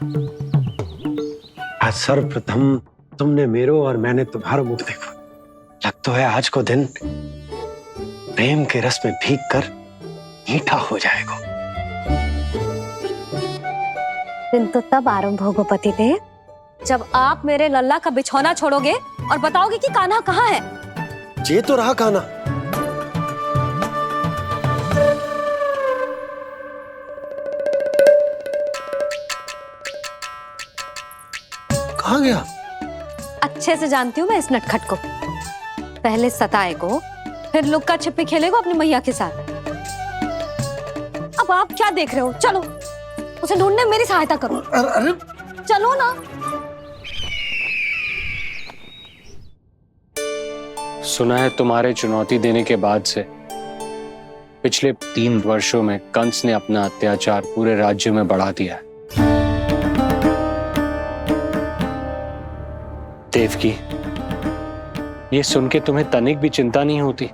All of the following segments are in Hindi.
आज सर्वप्रथम तुमने मेरो और मैंने तुम्हारा मुख देखो। लगता है आज को दिन प्रेम के रस में भीग कर मीठा हो जाएगा। दिन तो तब आरंभ होगा पतिदेव, जब आप मेरे लल्ला का बिछौना छोड़ोगे और बताओगे कि कान्हा कहाँ है। ये तो रहा कान्हा। कहाँ गया? अच्छे से जानती हूँ मैं इस नटखट को। पहले सताएगो, फिर लुक्का छिपी खेलेगो अपनी मैया के साथ। अब आप क्या देख रहे हो? चलो उसे ढूंढने में मेरी सहायता करो। अरे चलो ना। सुना है तुम्हारे चुनौती देने के बाद से पिछले 3 वर्षों में कंस ने अपना अत्याचार पूरे राज्य में बढ़ा दिया है। देवकी, ये सुन के तुम्हें तनिक भी चिंता नहीं होती?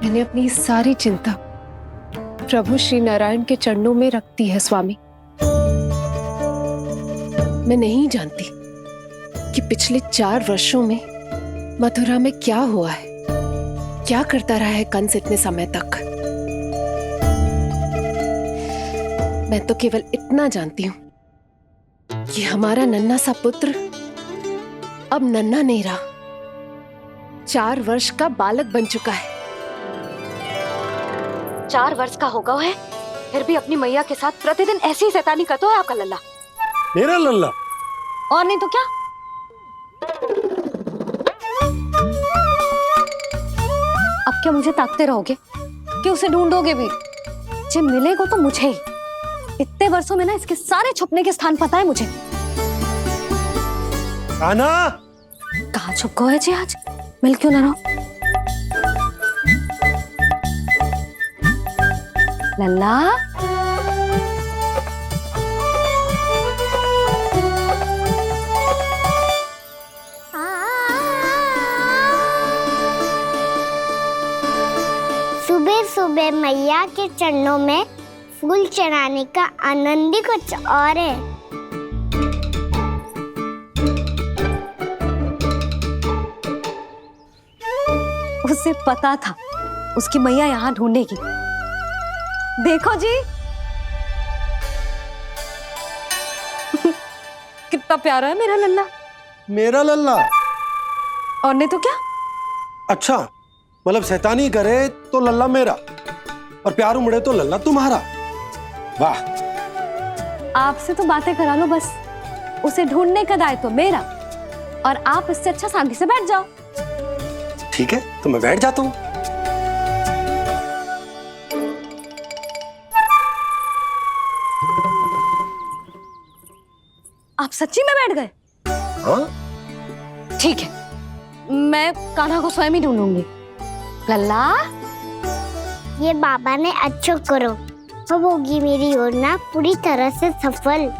मैंने अपनी सारी चिंता प्रभु श्री नारायण के चरणों में रख दी है स्वामी। मैं नहीं जानती कि पिछले 4 वर्षों में मथुरा में क्या हुआ है, क्या करता रहा है कंस इतने समय तक। मैं तो केवल इतना जानती हूं कि हमारा नन्हा सा पुत्र अब नन्हा नहीं रहा, 4 वर्ष का बालक बन चुका है। 4 वर्ष का होगा है, फिर भी अपनी मैया के साथ प्रतिदिन ऐसी ही शैतानी करता है आपका लल्ला। मेरा लल्ला? और नहीं तो क्या। अब क्या मुझे ताकते रहोगे कि उसे ढूंढोगे भी? जब मिलेगा तो मुझे ही। इतने वर्षों में ना इसके सारे छुपने के स्थान पता है मुझे। कान्हा! कहाँ छुप गए है जी आज? मिल क्यों ना रहो? लल्ला, सुबह सुबह मैया के चरणों में फूल चढ़ाने का आनंद ही कुछ और है। उसे पता था उसकी मैया यहाँ ढूंढेगी। देखो जी कितना प्यारा है मेरा लल्ला। मेरा लल्ला? और नहीं तो क्या। अच्छा, मतलब शैतानी करे तो लल्ला मेरा और प्यार उमड़े तो लल्ला तुम्हारा। वाह! आपसे तो बातें करा लो बस, उसे ढूंढने का दायित्व मेरा, और आप इससे अच्छा शांति से बैठ जाओ। ठीक है, तो मैं बैठ जाता हूँ। आप सच्ची में बैठ गए? हाँ? ठीक है, मैं कान्हा को स्वयं ही ढूंढूंगी। लल्ला, ये बाबा ने अच्छा करो, अब होगी मेरी योजना पूरी तरह से सफल।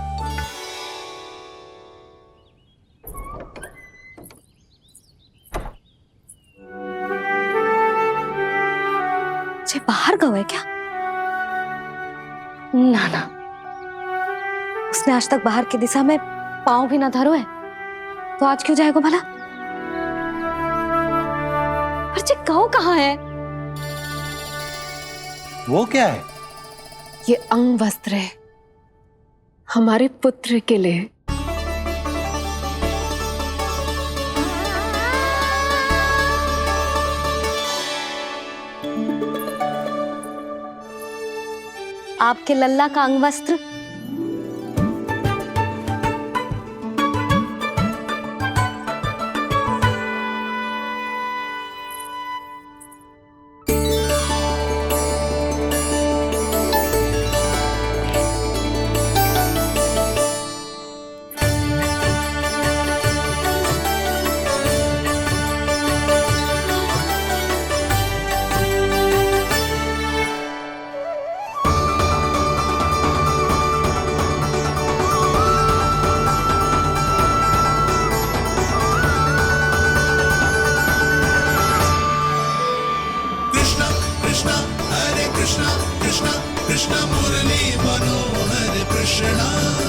जे बाहर गए क्या? ना ना, उसने आज तक बाहर की दिशा में पांव भी ना धरो है, तो आज क्यों जाएगा भला? पर जे कहो कहाँ है? वो क्या है? ये अंग वस्त्र है हमारे पुत्र के लिए। आपके लल्ला का अंग वस्त्र। कृष्ण कृष्ण मुरली मनोहर कृष्णा।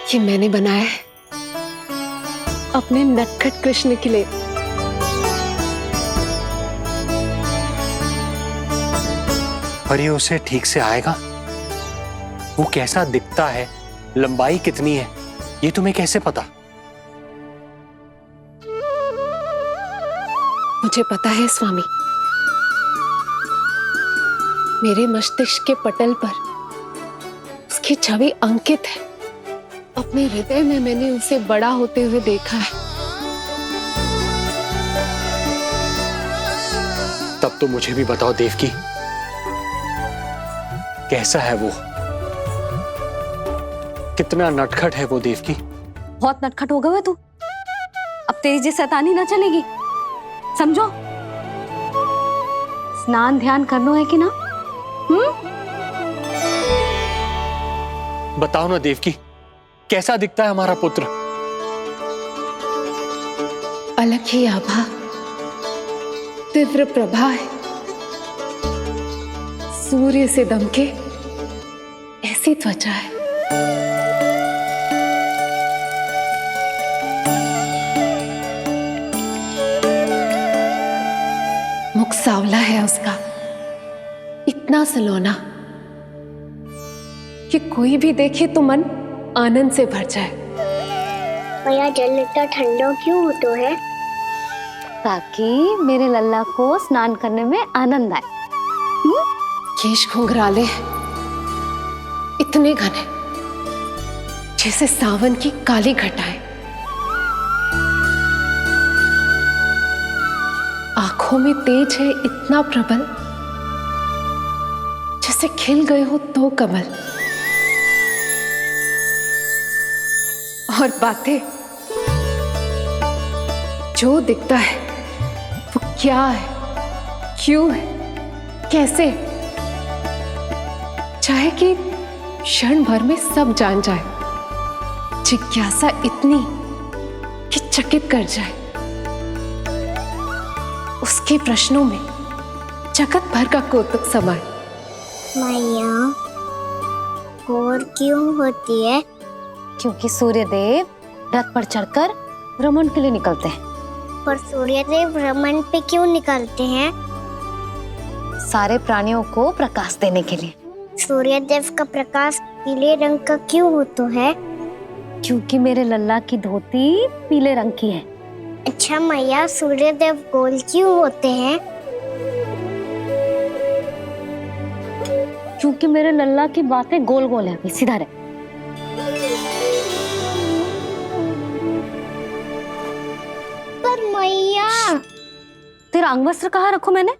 ये मैंने बनाया है अपने नटखट कृष्ण के लिए। पर ये उसे ठीक से आएगा? वो कैसा दिखता है, लंबाई कितनी है, ये तुम्हें कैसे पता? मुझे पता है स्वामी, मेरे मस्तिष्क के पटल पर उसकी छवि अंकित है। अपने हृदय में मैंने उसे बड़ा होते हुए देखा है। तब तो मुझे भी बताओ देवकी, कैसा है वो? कितना नटखट है वो देवकी? बहुत नटखट हो गए तू। अब तेरी जी शैतानी ना चलेगी, समझो। स्नान ध्यान करनो है कि ना? बताओ ना देवकी, कैसा दिखता है हमारा पुत्र? अलग ही आभा, तीव्र प्रभा है, सूर्य से दमके ऐसी त्वचा है। मुख सांवला है उसका, इतना सलोना कि कोई भी देखे तो मन आनंद से भर जाए। भैया जल इतना ठंडा क्यों होता है? ताकि मेरे लल्ला को स्नान करने में आनंद आए। केश घुंघराले इतने घने जैसे सावन की काली घटाएं। आंखों में तेज है इतना प्रबल जैसे खिल गए हो दो कमल। और बातें, जो दिखता है वो क्या है, क्यों है, कैसे, चाहे कि क्षण भर में सब जान जाए। जिज्ञासा इतनी कि चकित कर जाए। उसके प्रश्नों में जगत भर का कौतुक समाए। मैया और क्यों होती है? क्योंकि सूर्यदेव रथ पर चढ़कर भ्रमण के लिए निकलते हैं। पर सूर्यदेव भ्रमण पे क्यों निकलते हैं? सारे प्राणियों को प्रकाश देने के लिए। सूर्यदेव का प्रकाश पीले रंग का क्यों होता है? क्योंकि मेरे लल्ला की धोती पीले रंग की है। अच्छा मैया, सूर्यदेव गोल क्यों होते हैं? क्योंकि मेरे लल्ला की बातें गोल गोल है, सीधा रहे। पर मैया, तेरा अंगवस्त्र कहाँ रखूं मैंने?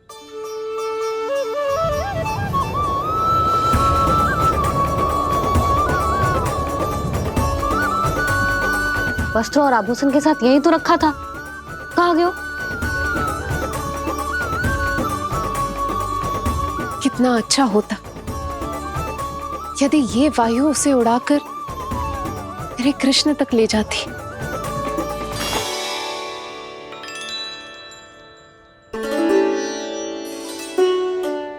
वस्त्र और आभूषण के साथ यही तो रखा था, कहाँ गयो? कितना अच्छा होता यदि ये वायु उसे उड़ाकर मेरे कृष्ण तक ले जाती।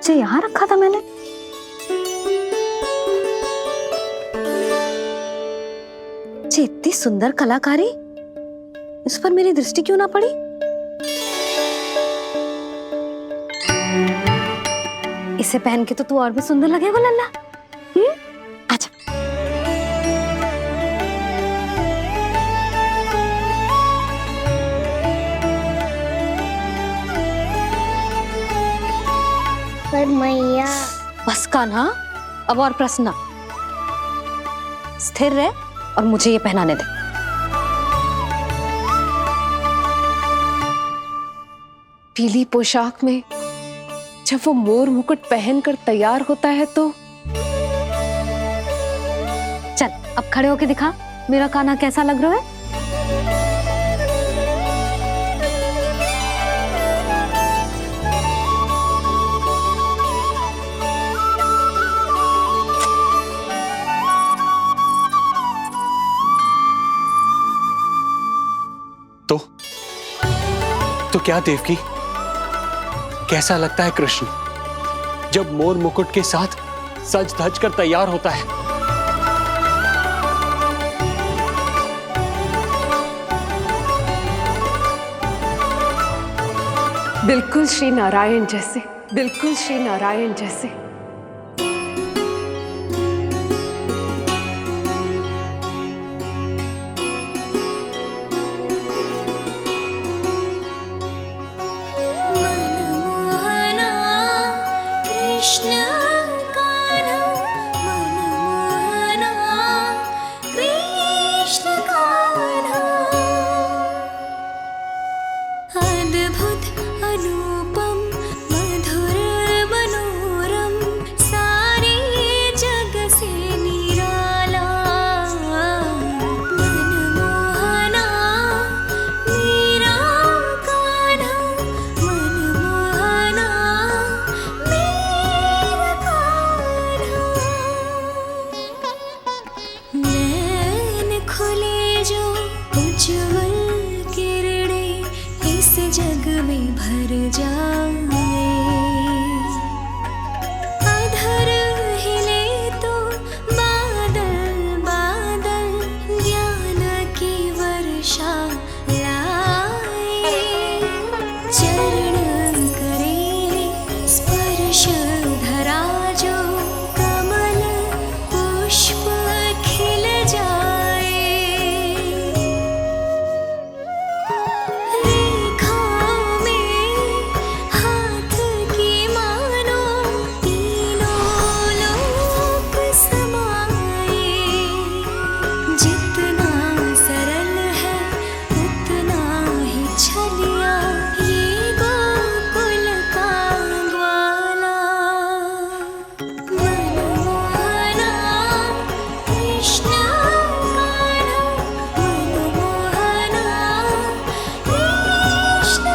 जो यहाँ रखा था मैंने। जी इतनी सुंदर कलाकारी, इस पर मेरी दृष्टि क्यों ना पड़ी? इसे पहन के तो तू और भी सुंदर लगेगा लल्ला। आजा। पर मैया, बस कान्हा, अब और प्रश्न ना। स्थिर रह और मुझे ये पहनाने दे। पीली पोशाक में जब वो मोर मुकुट पहनकर तैयार होता है तो चल अब खड़े होके दिखा मेरा कान्हा कैसा लग रहा है। तो क्या देवकी, कैसा लगता है कृष्ण जब मोर मुकुट के साथ सज धज कर तैयार होता है? बिल्कुल श्री नारायण जैसे, बिल्कुल श्री नारायण जैसे। मनमोहना कृष्ण कान्हा, मनमोहना कृष्ण कान्हा। अद्भुत अनुपम मधुर मनोरम, सारे जग से निराला। मनमोहना मेरा कान्हा, मनमोहना मेरा कान्हा। नैन खुले जो उज्ज्वल किरणें इस जग में भर जाए। अधर हिले तो बादल बादल ज्ञान की वर्षा लाए। चरण करे स्पर्श धरा जो कमल पुष्प खिल जाए। रेखाओं में हाथ की मानो तीनों लोक समाए। जितना सरल है उतना ही छलिया ये गोकुल का ग्वाला। मनमोहना कृष्ण कान्हा, मनमोहना कृष्ण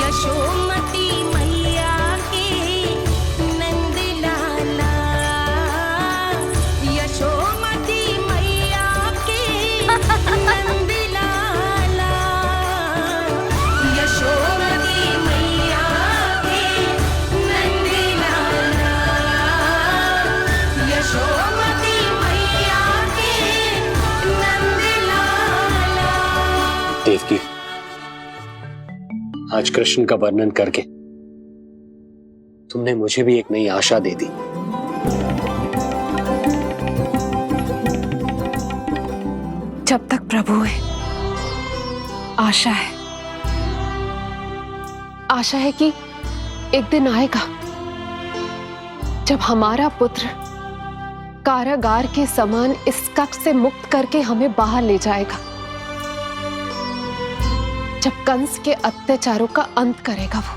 यशोमती मैया के नंद लाला। यशोमती मैया के नंद लाला। यशोमती मैया के नंद लाला। यशोमती मैया के नंद लाला। देवकी, आज कृष्ण का वर्णन करके तुमने मुझे भी एक नई आशा दे दी। जब तक प्रभु है आशा है। आशा है कि एक दिन आएगा जब हमारा पुत्र कारागार के समान इस कक्ष से मुक्त करके हमें बाहर ले जाएगा, जब कंस के अत्याचारों का अंत करेगा वो।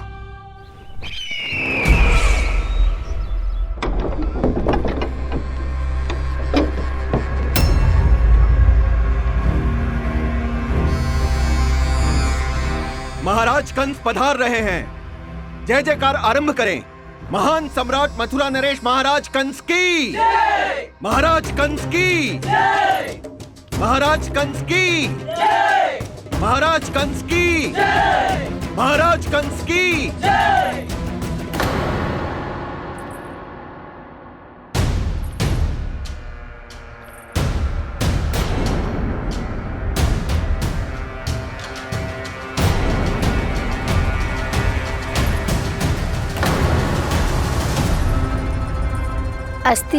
महाराज कंस पधार रहे हैं। जय जयकार आरंभ करें। महान सम्राट मथुरा नरेश महाराज कंस की, महाराज कंस की, महाराज कंस की, महाराज कंस की, महाराज कंस की। अस्ति।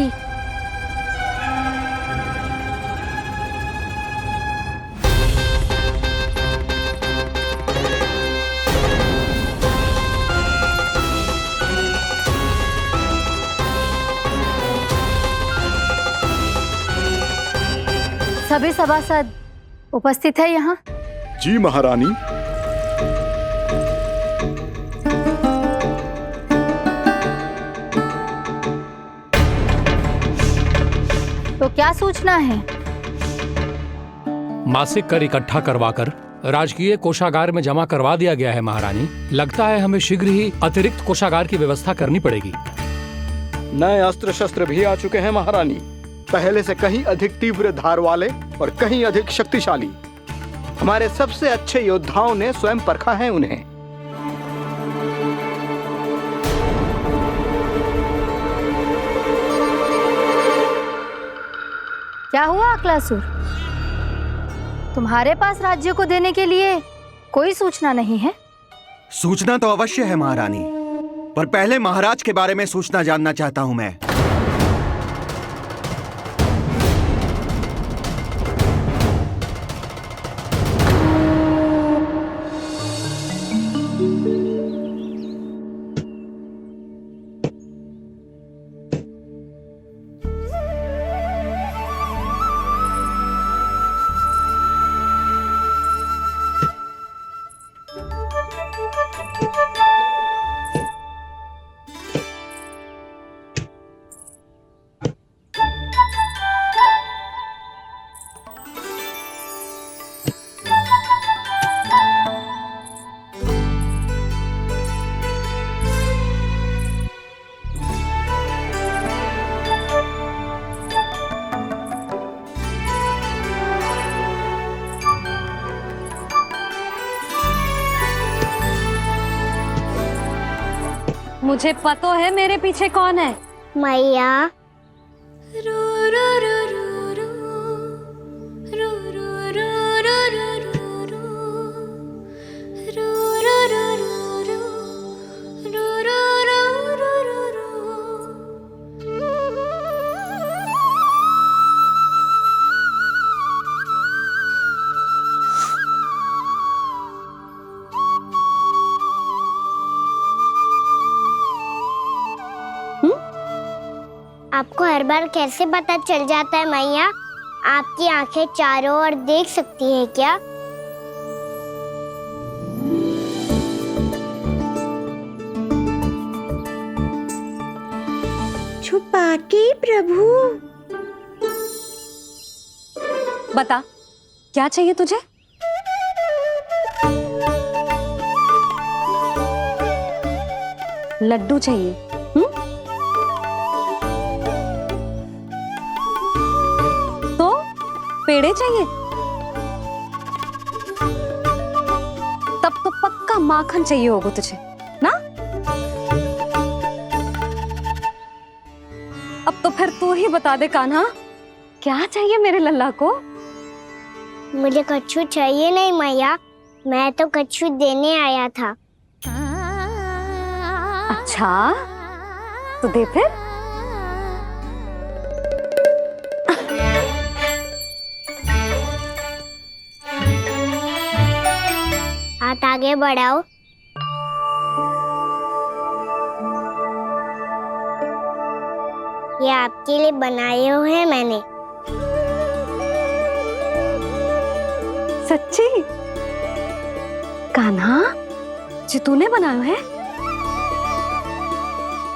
सभी सभासद उपस्थित है यहाँ। जी महारानी। तो क्या सूचना है? मासिक कर इकट्ठा करवाकर राजकीय कोषागार में जमा करवा दिया गया है महारानी। लगता है हमें शीघ्र ही अतिरिक्त कोषागार की व्यवस्था करनी पड़ेगी। नए अस्त्र शस्त्र भी आ चुके हैं महारानी, पहले से कहीं अधिक तीव्र धार वाले और कहीं अधिक शक्तिशाली। हमारे सबसे अच्छे योद्धाओं ने स्वयं परखा है उन्हें। क्या हुआ अक्लासुर? तुम्हारे पास राज्य को देने के लिए कोई सूचना नहीं है? सूचना तो अवश्य है महारानी, पर पहले महाराज के बारे में सूचना जानना चाहता हूं मैं। मुझे पता है मेरे पीछे कौन है। मैया। आपको हर बार कैसे पता चल जाता है मैया? आपकी आंखें चारों ओर देख सकती है क्या? छुपा के प्रभु। बता, क्या चाहिए तुझे? लड्डू चाहिए? तो पेड़े चाहिए? तब तो पक्का माखन चाहिए होगा तुझे ना? अब तो फिर तू ही बता दे कान्हा, क्या चाहिए मेरे लल्ला को? मुझे कच्छू चाहिए नहीं मैया, मैं तो कच्छू देने आया था। अच्छा, तो दे फिर। हाथ आगे बढ़ाओ। ये आपके लिए बनाए हुए हैं मैंने। सच्ची? कान्हा, जी तूने बनाया है?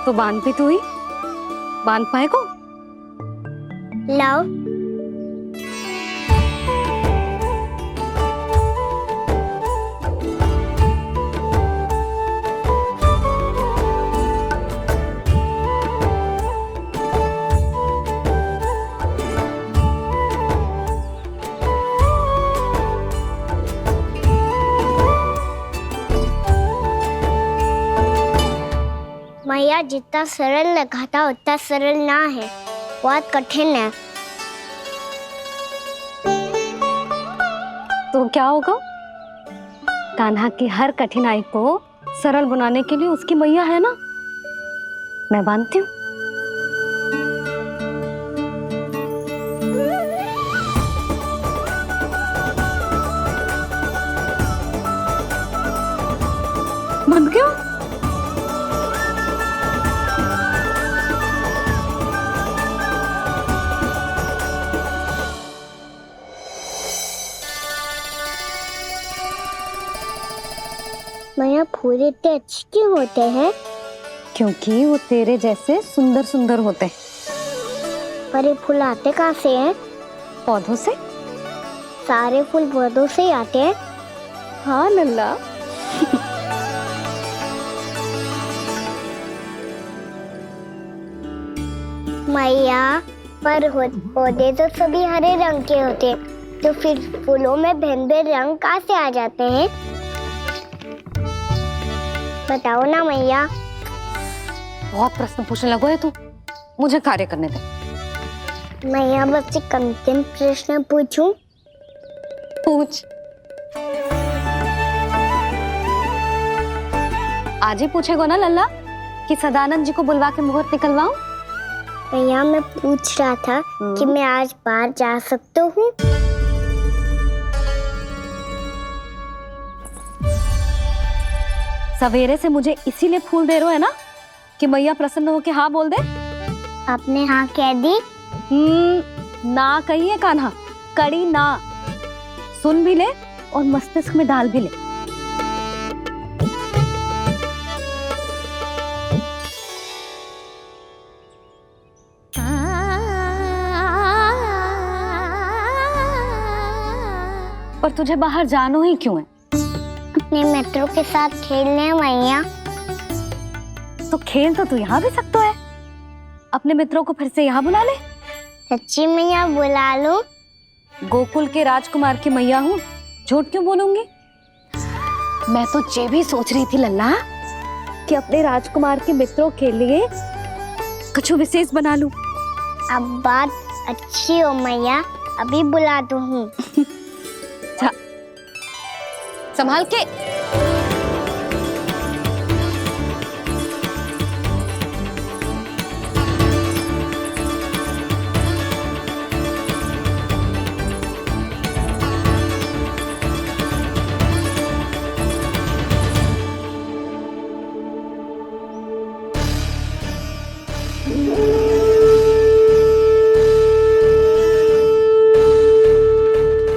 तो बांध भी तू ही, बांध पाए को? लाओ। मैया जितना सरल लगा था उतना सरल ना है, बहुत कठिन है। तो क्या होगा? कान्हा की हर कठिनाई को सरल बनाने के लिए उसकी मैया है ना, मैं मानती हूँ। बंद क्यों? मैया फूल इतने अच्छे क्यों होते हैं? क्योंकि वो तेरे जैसे सुंदर सुंदर होते हैं। पर ये फूल आते कहाँ से हैं? पौधों से। सारे फूल पौधों से ही आते हैं? हाँ लल्ला। मैया पर पौधे तो सभी हरे रंग के होते हैं, तो फिर फूलों में भिन्न भिन्न रंग कहाँ से आ जाते हैं? बताओ ना मैया। बहुत प्रश्न पूछने लगो है तू, मुझे कार्य करने दे। मैया बस एक अंतिम प्रश्न पूछूं? पूछ। आज ही पूछेगो ना लल्ला कि सदानंद जी को बुलवा के मुहूर्त निकलवाऊं? मैया मैं पूछ रहा था कि मैं आज बाहर जा सकता हूँ? सवेरे से मुझे इसीलिए फूल दे रहे हो है ना कि मैया प्रसन्न हो के हाँ बोल दे। आपने हाँ कह दी? ना कहिए कान्हा, कड़ी ना। सुन भी ले और मस्तिष्क में डाल भी ले। पर तुझे बाहर जानो ही क्यों है? अपने मित्रों के साथ खेलने मैया। तो खेल तो तू यहाँ भी सकता है, अपने मित्रों को फिर से यहाँ बुला ले। सच्ची मैया बुला लो। गोकुल के राजकुमार की मैया हूँ, झूठ क्यों बोलूंगी? मैं तो ये भी सोच रही थी लल्ला कि अपने राजकुमार के मित्रों के लिए कुछ विशेष बना लूं। अब बात अच्छी हो मैया, अभी बुला दूँ हूँ। संभाल के।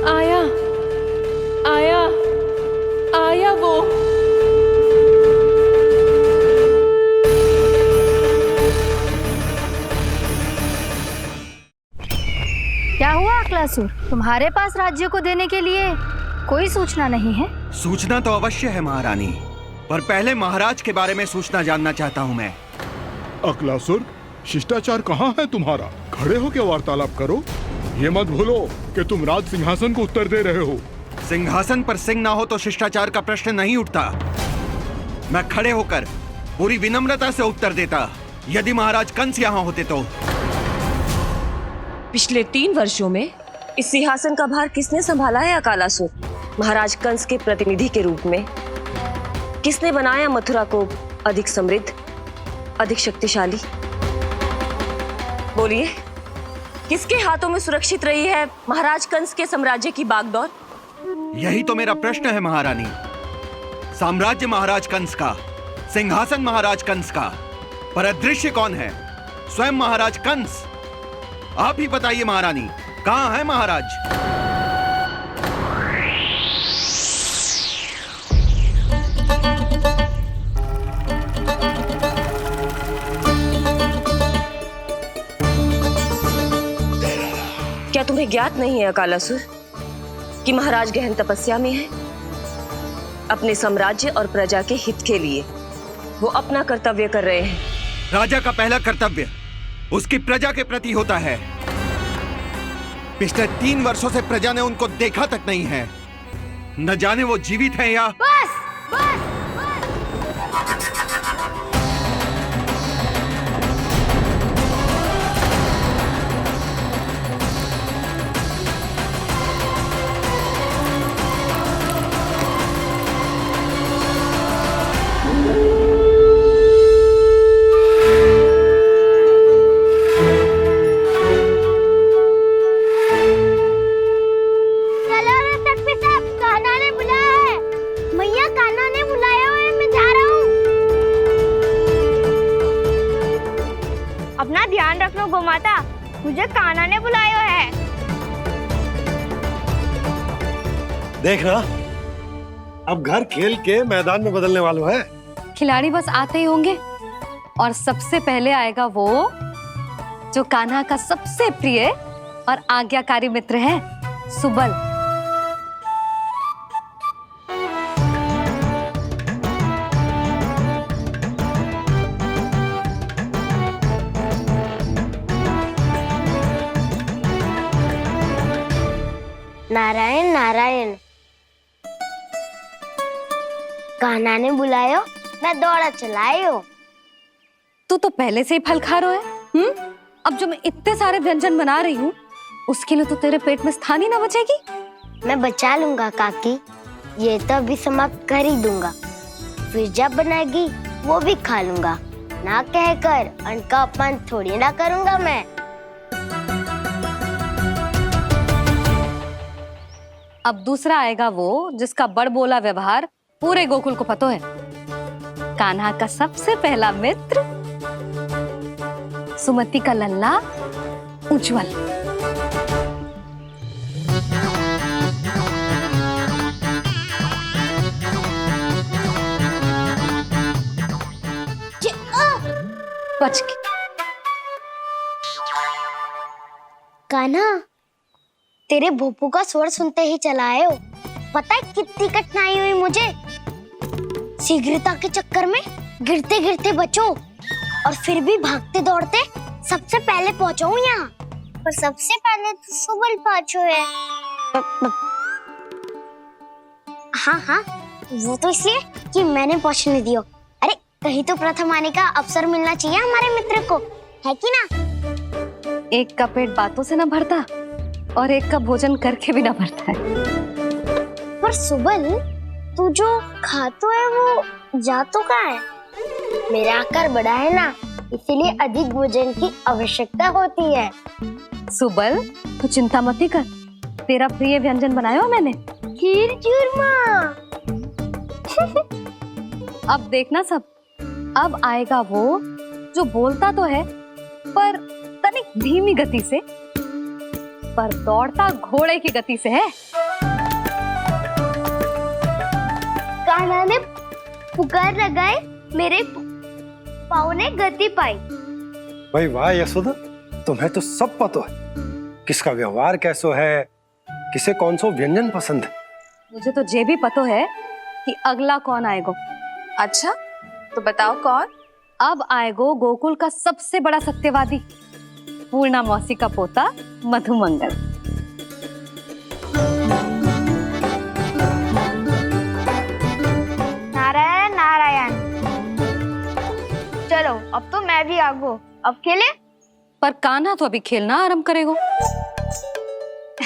आया आया आया वो। क्या हुआ अक्लासुर, तुम्हारे पास राज्य को देने के लिए कोई सूचना नहीं है? सूचना तो अवश्य है महारानी, पर पहले महाराज के बारे में सूचना जानना चाहता हूँ मैं। अक्लासुर, शिष्टाचार कहाँ है तुम्हारा? खड़े होकर वार्तालाप करो। ये मत भूलो कि तुम राज सिंहासन को उत्तर दे रहे हो। सिंहासन पर सिंह ना हो तो शिष्टाचार का प्रश्न नहीं उठता। मैं खड़े होकर पूरी विनम्रता से उत्तर देता यदि महाराज कंस यहाँ होते तो। पिछले 3 वर्षों में इस सिंहासन का भार किसने संभाला है अकालासुर? महाराज कंस के प्रतिनिधि के रूप में किसने बनाया मथुरा को अधिक समृद्ध, अधिक शक्तिशाली? बोलिए, किसके हाथों में सुरक्षित रही है महाराज कंस के साम्राज्य की बागडोर? यही तो मेरा प्रश्न है महारानी। साम्राज्य महाराज कंस का, सिंहासन महाराज कंस का, पर अदृश्य कौन है? स्वयं महाराज कंस। आप ही बताइए महारानी, कहाँ है महाराज? क्या तुम्हें ज्ञात नहीं है अकालासुर कि महाराज गहन तपस्या में है? अपने साम्राज्य और प्रजा के हित के लिए वो अपना कर्तव्य कर रहे हैं। राजा का पहला कर्तव्य उसकी प्रजा के प्रति होता है। पिछले 3 वर्षों से प्रजा ने उनको देखा तक नहीं है। न जाने वो जीवित हैं या... बस बस मुझे कान्हा ने बुलाया है। देखना, अब घर खेल के मैदान में बदलने वालों है। खिलाड़ी बस आते ही होंगे और सबसे पहले आएगा वो जो कान्हा का सबसे प्रिय और आज्ञाकारी मित्र है, सुबल। नारायण नारायण, कान्हा ने बुलायो, मैं दौड़ा चलायो। तू तो पहले से ही फल खा रहा है। अब जो मैं इतने सारे व्यंजन बना रही हूँ उसके लिए तो तेरे पेट में स्थान ही ना बचेगी। मैं बचा लूंगा काकी, ये तो अभी समाप्त कर ही दूंगा, फिर जब बनाएगी वो भी खा लूंगा। ना कहकर अन्न का अपमान थोड़ी ना करूंगा मैं। अब दूसरा आएगा वो जिसका बड़बोला व्यवहार पूरे गोकुल को पता है, कान्हा का सबसे पहला मित्र, सुमति का लल्ला उज्जवल। बच के। कान्हा, तेरे भोपू का स्वर सुनते ही चला आए हो। पता है कितनी कठिनाई हुई मुझे, शीघ्रता के चक्कर में गिरते गिरते बचो और फिर भी भागते दौड़ते सबसे पहले पहुंचा हूँ यहाँ। पर सबसे पहले तो सुबल पहुंचो है। हाँ हाँ, वो तो इसलिए कि मैंने पहुंचने दियो। अरे कहीं तो प्रथम आने का अवसर मिलना चाहिए हमारे मित्र को, है कि ना? एक का पेट बातों से ना भरता और एक का भोजन करके भी ना भरता है। पर सुबल, तू जो खातो है वो जातो का है। मेरा आकार बड़ा है ना, इसीलिए अधिक भोजन की आवश्यकता होती है। सुबल, तू चिंता मत कर, तेरा प्रिय व्यंजन बनाया हो मैंने, खीर चूरमा। अब देखना सब, अब आएगा वो जो बोलता तो है पर तनिक धीमी गति से, पर दौड़ता घोड़े की गति से है। कान्हा ने पुकार लगाए, मेरे पाँव ने गति पाई। भाई वाह यशोदा, तुम्हें तो सब पता है, किसका व्यवहार कैसो है, किसे कौन सो व्यंजन पसंद है। मुझे तो ये भी पता है कि अगला कौन आएगा। अच्छा, तो बताओ कौन? अब आएगो गोकुल का सबसे बड़ा सत्यवादी, पूर्णा मौसी का पोता मधुमंगल। नारायण नारायण। चलो अब तो मैं भी आगो, अब खेले। पर कान्हा तो अभी खेलना आरंभ करेगो।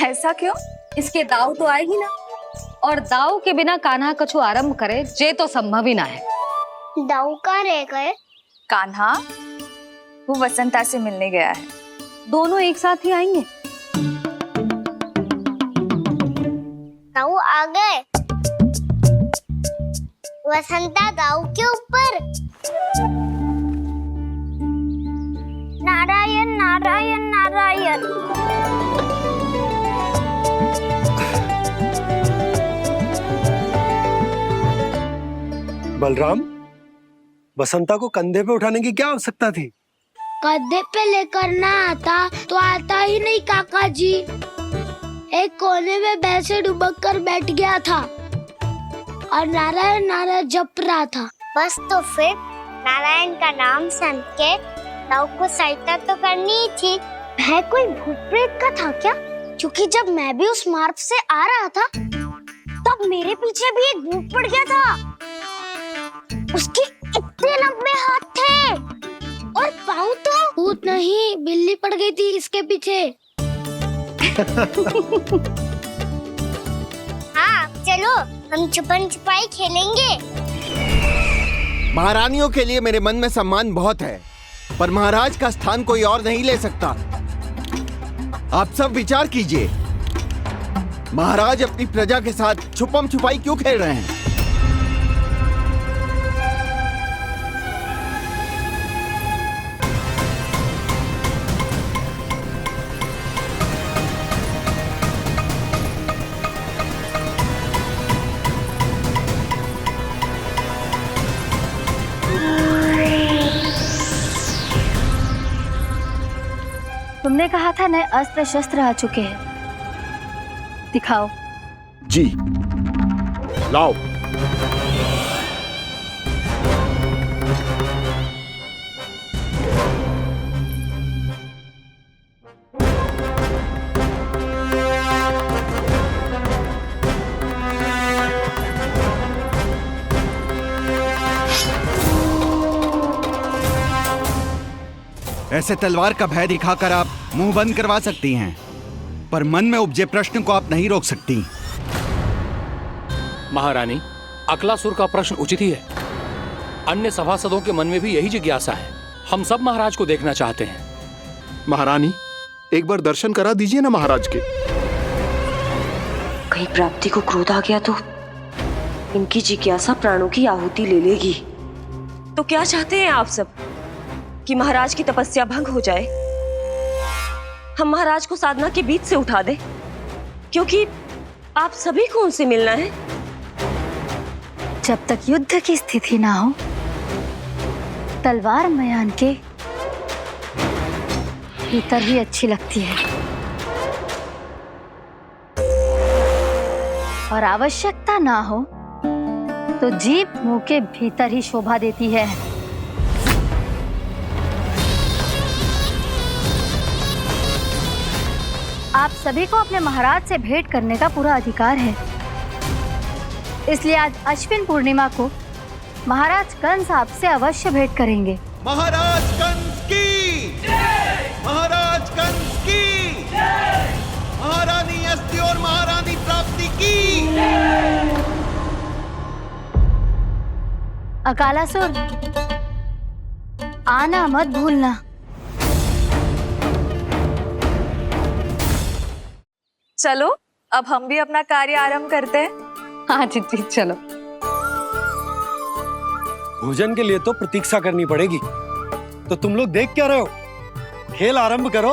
ऐसा क्यों? इसके दाव तो आएगी ना, और दाव के बिना कान्हा कछु आरंभ करे जे तो संभव ही ना है। दाव कहाँ रह गए? कान्हा वो वसंता से मिलने गया है। दोनों एक साथ ही आएंगे। दाऊ आ गए। वसंता दाऊ के ऊपर। नारायण नारायण नारायण। बलराम, बसंता को कंधे पे उठाने की क्या आवश्यकता थी? कंधे पे लेकर ना आता तो आता ही नहीं काका जी। एक कोने में बैसे डुबक कर बैठ गया था और नारायण नारायण जप रहा था। बस तो फिर नारायण का नाम सुन के दाऊ को सहायता तो करनी ही थी। वह कोई भूत प्रेत का था क्या? क्योंकि जब मैं भी उस मार्ग से आ रहा था तब मेरे पीछे भी एक भूत पड़ गया था। उसके इतने लंबे हाथ थे और पाँव तो भूत नहीं, बिल्ली पड़ गई थी इसके पीछे। हाँ चलो, हम छुपन छुपाई खेलेंगे। महारानियों के लिए मेरे मन में सम्मान बहुत है, पर महाराज का स्थान कोई और नहीं ले सकता। आप सब विचार कीजिए, महाराज अपनी प्रजा के साथ छुपम छुपाई क्यों खेल रहे हैं? तुमने कहा था नए अस्त्र शस्त्र आ चुके हैं, दिखाओ। जी लाओ। ऐसे तलवार का भय दिखाकर आप मुंह बंद करवा सकती हैं, पर मन में उपजे प्रश्न को आप नहीं रोक सकती। महारानी, अकलासुर का प्रश्न उचित ही है। अन्य सभासदों के मन में भी यही जिज्ञासा है। हम सब महाराज को देखना चाहते हैं। महारानी, एक बार दर्शन करा दीजिए ना महाराज के। कहीं प्राप्ति को क्रोध आ गया तो इनकी जिज्ञासा प्राणों की आहुति ले लेगी। तो क्या चाहते हैं आप सब, कि महाराज की तपस्या भंग हो जाए? हम महाराज को साधना के बीच से उठा दें, क्योंकि आप सभी को उनसे मिलना है। जब तक युद्ध की स्थिति ना हो, तलवार मयान के भीतर ही अच्छी लगती है, और आवश्यकता ना हो तो जीभ मुंह के भीतर ही शोभा देती है। आप सभी को अपने महाराज से भेंट करने का पूरा अधिकार है। इसलिए आज अश्विन पूर्णिमा को महाराज कंस आपसे अवश्य भेंट करेंगे। महाराज कंस की जय! महाराज कंस की जय! महारानी अस्ति और महारानी प्राप्ति की जय! अकालासुर, आना मत भूलना। चलो अब हम भी अपना कार्य आरंभ करते हैं। हाँ चिट्ठी, चलो। भोजन के लिए तो प्रतीक्षा करनी पड़ेगी, तो तुम लोग देख क्या रहे हो? खेल आरंभ करो।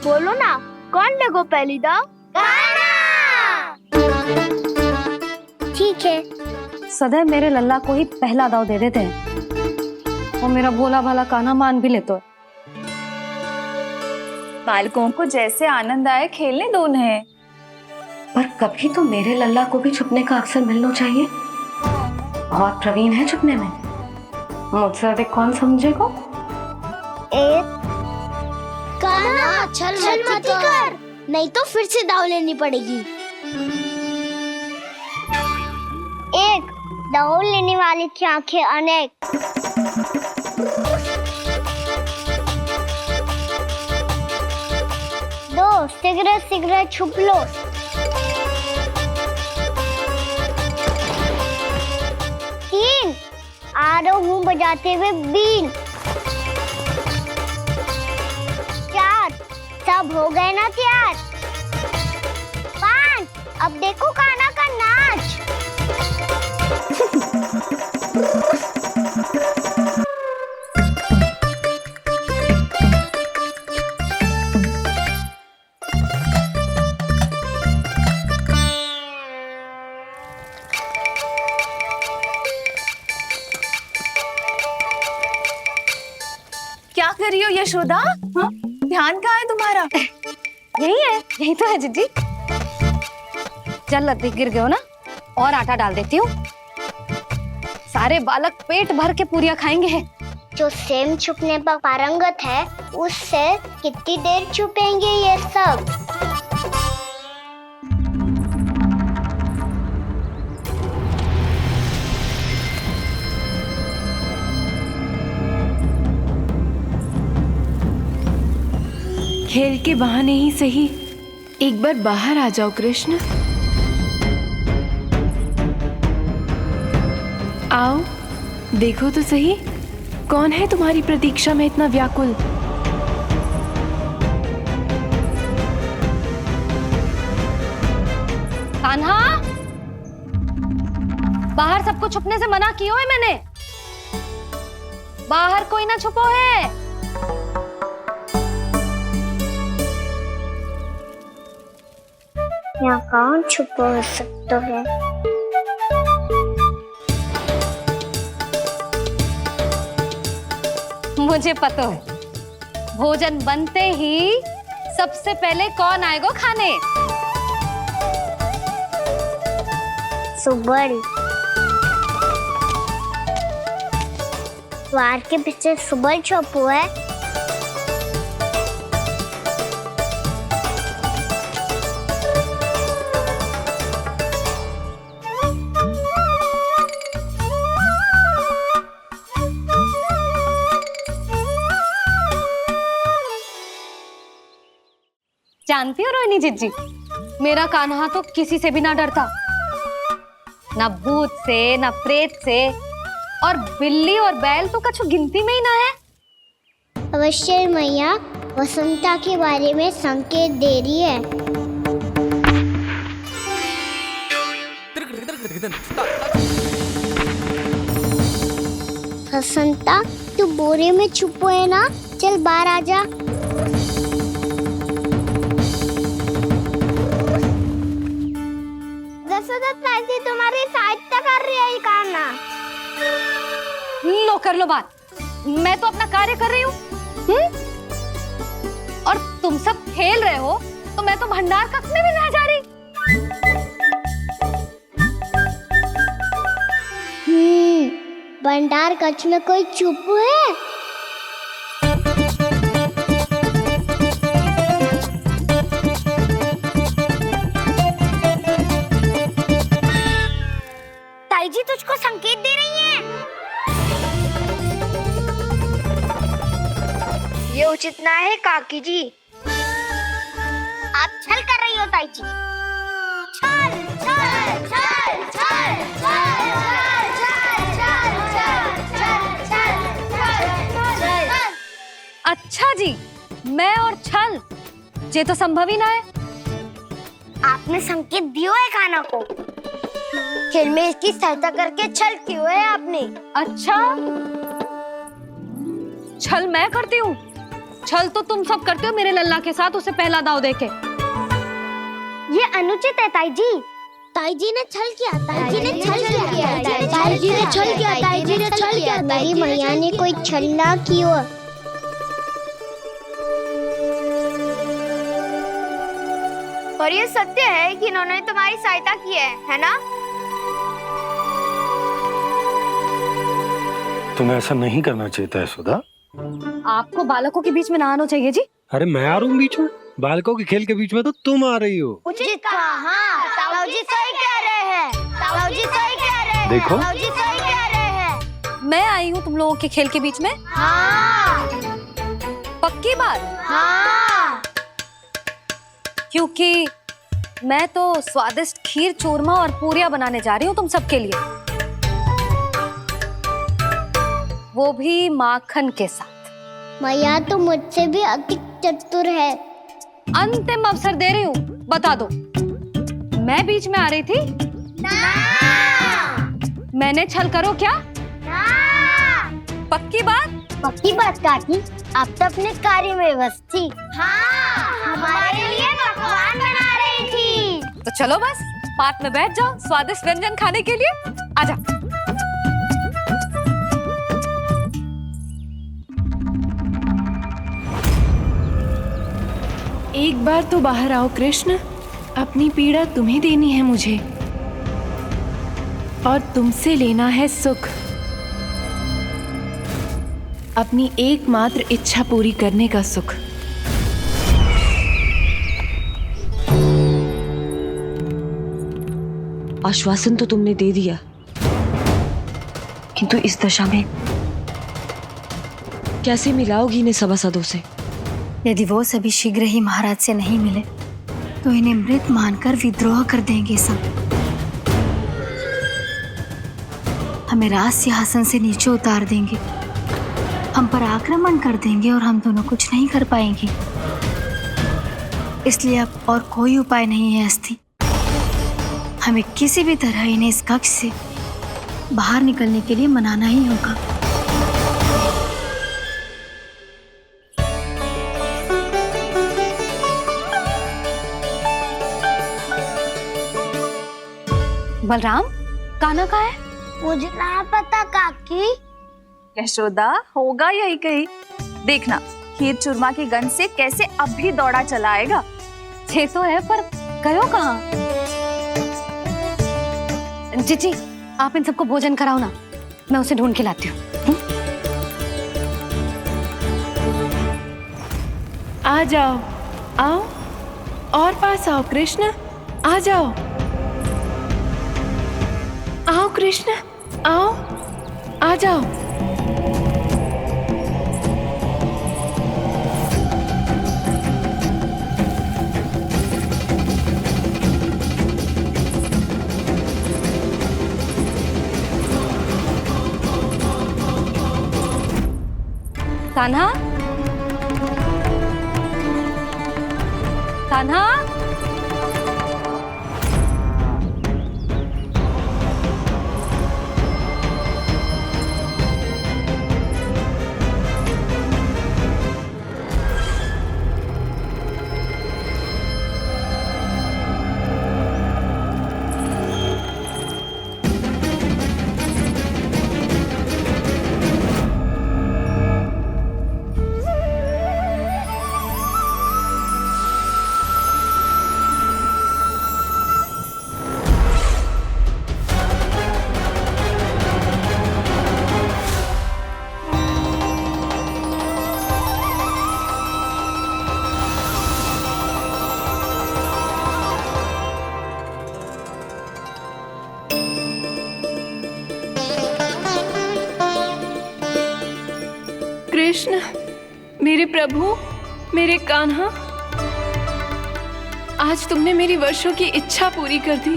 बोलो ना, कौन लेगो पहली दाव? ठीक है। सदैव मेरे लल्ला को ही पहला दाव दे देते हैं, और मेरा भोला भाला कान्हा मान भी लेते। बालकों को जैसे आनंद आए खेलने दो उन्हें। पर कभी तो मेरे लल्ला को भी छुपने का अवसर मिलना चाहिए। बहुत प्रवीण है छुपने में, मुझसे अधिक कौन समझेगा? कान्हा, छल मत कर, नहीं तो फिर से दाव लेनी पड़ेगी। एक दाव लेने वाली की आंखें अनेक। दो, शीघ्र शीघ्र छुप लो। तीन, आ रहा हूँ बजाते हुए बीन। चार, सब हो गए ना तैयार? पांच, अब देखो कान्हा का नाच। क्या कर रही हो यशोदा? हाँ? ध्यान कहाँ है तुम्हारा? यही है, यही तो है जीजी। चल लती, गिर गए हो ना, और आटा डाल देती हूँ। सारे बालक पेट भर के पूरियां खाएंगे। जो सेम छुपने पर पारंगत है, उससे कितनी देर छुपेंगे ये सब? खेल के बहाने ही सही एक बार बाहर आ जाओ कृष्ण। आओ, देखो तो सही, कौन है तुम्हारी प्रतीक्षा में इतना व्याकुल? कान्हा, बाहर सबको छुपने से मना किया है मैंने। बाहर कोई ना छुपो है। यहाँ कौन छुपा हो सकता है? मुझे पता है, भोजन बनते ही सबसे पहले कौन आएगा खाने? सुबल। द्वार के पीछे सुबल छुपा है। जानती हो रोहिणी जीजी, मेरा कान्हा तो किसी से भी ना डरता, ना भूत से ना प्रेत से, और बिल्ली और बैल तो कछु गिनती में ही ना है। अवश्य मैया वसंता के बारे में संकेत दे रही है। वसंता, तू बोरे में छुपो है ना? चल बाहर आ जा। तुम्हारी सहायता कर रही है कान्हा। लो कर लो बात, मैं तो अपना कार्य कर रही हूँ। और तुम सब खेल रहे हो तो मैं तो भंडार कक्ष में भी नहीं जा रही। भंडार कक्ष में कोई चुप है? ताई जी तुझको संकेत दे रही हैं। ये उचित ना है काकी जी। आप छल कर रही हो ताई जी। छल छल छल छल छल छल। अच्छा जी, मैं और छल, ये तो संभव ही ना है। आपने संकेत दिया है कान्हा को, खेल में इसकी सहायता करके छल क्यों है आपने? अच्छा, छल मैं करती हूँ? छल तो तुम सब करते हो मेरे लल्ला के साथ, उसे पहला दाव देके। ये अनुचित है ताई जी। ताई जी ने छल किया, ताई जी ने छल किया, ताई जी ने छल किया, ताई जी ने छल किया। मेरी मैया ने कोई छल ना किया। और ये सत्य है कि इन्होंने तुम्हारी सहायता की है ना? तुम्हें ऐसा नहीं करना चाहिए था यशोदा। आपको बालकों के बीच में ना आना चाहिए जी। अरे मैं आ रहा हूँ बीच में? बालकों के खेल के बीच में तो तुम आ रही हो। उचित कहा। हाँ, ताऊ जी सही कह रहे हैं। ताऊ जी सही कह रहे हैं। देखो, ताऊ जी सही कह रहे हैं। मैं आई हूँ तुम लोगों के खेल के बीच में? हाँ। पक्की बात? हाँ। क्योंकि मैं तो स्वादिष्ट खीर, चूरमा और पूरियां बनाने जा रही हूँ तुम सबके लिए, वो भी माखन के साथ। मैया तो मुझसे भी अधिक चतुर है। अंतिम अवसर दे रही हूँ, बता दो, मैं बीच में आ रही थी? ना। मैंने छल करो क्या? ना। पक्की बात? पक्की बात काकी, आप तो अपने कार्य में व्यस्त थी। हाँ, हमारे लिए पकवान बना रही थी। तो चलो बस पात में बैठ जाओ स्वादिष्ट व्यंजन खाने के लिए। आजा। एक बार तो बाहर आओ कृष्ण, अपनी पीड़ा तुम्हें देनी है मुझे, और तुमसे लेना है सुख। अपनी एकमात्र इच्छा पूरी करने का सुख। आश्वासन तो तुमने दे दिया, किंतु इस दशा में कैसे मिलाओगी इन्हें सभासदों से? यदि वो सभी शीघ्र ही महाराज से नहीं मिले तो इन्हें मृत मानकर विद्रोह कर देंगे सब। हमें राज सिंहासन से नीचे उतार देंगे, हम पर आक्रमण कर देंगे और हम दोनों कुछ नहीं कर पाएंगे। इसलिए अब और कोई उपाय नहीं है अस्थि, हमें किसी भी तरह इन्हें इस कक्ष से बाहर निकलने के लिए मनाना ही होगा। बलराम, कान्हा कहाँ है? मुझे ना पता काकी। यशोदा, होगा यही कहीं। देखना खीर चूरमा की गंध से कैसे अब भी दौड़ा चला आएगा। ये तो है, पर गयो कहाँ? जीजी, आप इन सबको भोजन कराओ ना, मैं उसे ढूंढ के लाती हूँ। आ जाओ, आओ और पास आओ कृष्ण, आ जाओ। आओ कृष्ण, आओ, आ जाओ। कान्हा, कान्हा, कृष्ण, मेरे प्रभु, मेरे कान्हा, आज तुमने मेरी वर्षों की इच्छा पूरी कर दी।